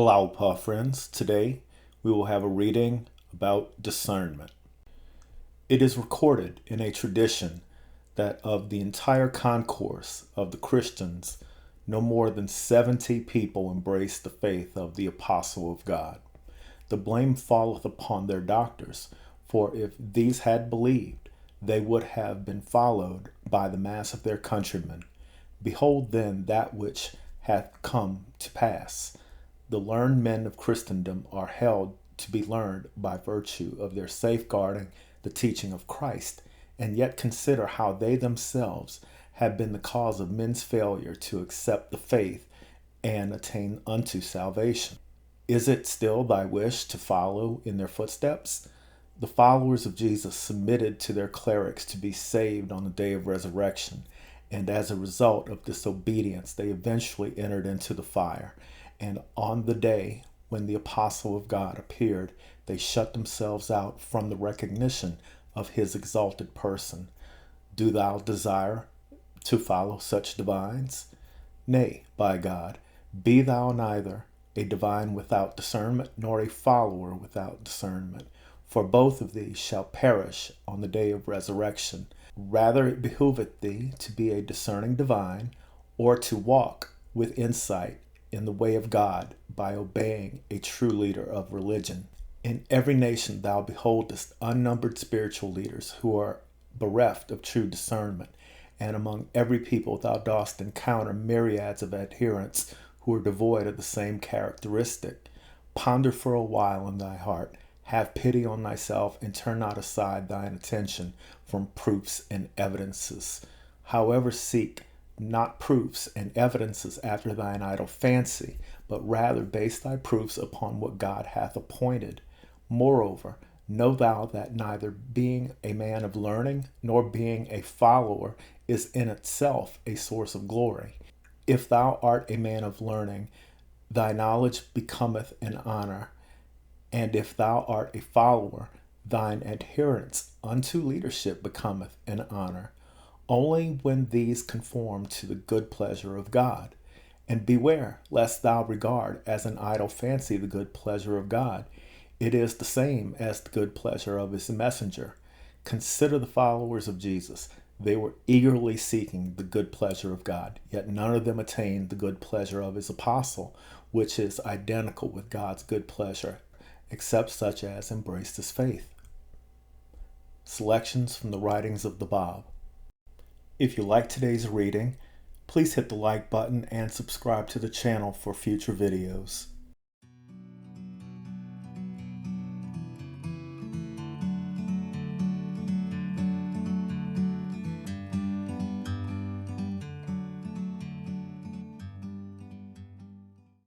Baha'u'llah, friends. Today we will have a reading about discernment. It is recorded in a tradition that of the entire concourse of the Christians, no more than 70 people embraced the faith of the apostle of God. The blame falleth upon their doctors, for if these had believed, they would have been followed by the mass of their countrymen. Behold then that which hath come to pass. The learned men of Christendom are held to be learned by virtue of their safeguarding the teaching of Christ, and yet consider how they themselves have been the cause of men's failure to accept the faith and attain unto salvation. Is it still thy wish to follow in their footsteps? The followers of Jesus submitted to their clerics to be saved on the day of resurrection, and as a result of this obedience, they eventually entered into the fire. And on the day when the apostle of God appeared, they shut themselves out from the recognition of his exalted person. Do thou desire to follow such divines? Nay, by God, be thou neither a divine without discernment, nor a follower without discernment. For both of these shall perish on the day of resurrection. Rather it behoveth thee to be a discerning divine, or to walk with insight in the way of God by obeying a true leader of religion. In every nation thou beholdest unnumbered spiritual leaders who are bereft of true discernment, and among every people thou dost encounter myriads of adherents who are devoid of the same characteristic. Ponder for a while in thy heart, have pity on thyself, and turn not aside thine attention from proofs and evidences. However, seek not proofs and evidences after thine idle fancy, but rather base thy proofs upon what God hath appointed. Moreover, know thou that neither being a man of learning nor being a follower is in itself a source of glory. If thou art a man of learning, thy knowledge becometh an honor, and if thou art a follower, thine adherence unto leadership becometh an honor. Only when these conform to the good pleasure of God. And beware lest thou regard as an idle fancy the good pleasure of God. It is the same as the good pleasure of his messenger. Consider the followers of Jesus. They were eagerly seeking the good pleasure of God, yet none of them attained the good pleasure of his apostle, which is identical with God's good pleasure, except such as embraced his faith. Selections from the writings of the Bab. If you like today's reading, please hit the like button and subscribe to the channel for future videos.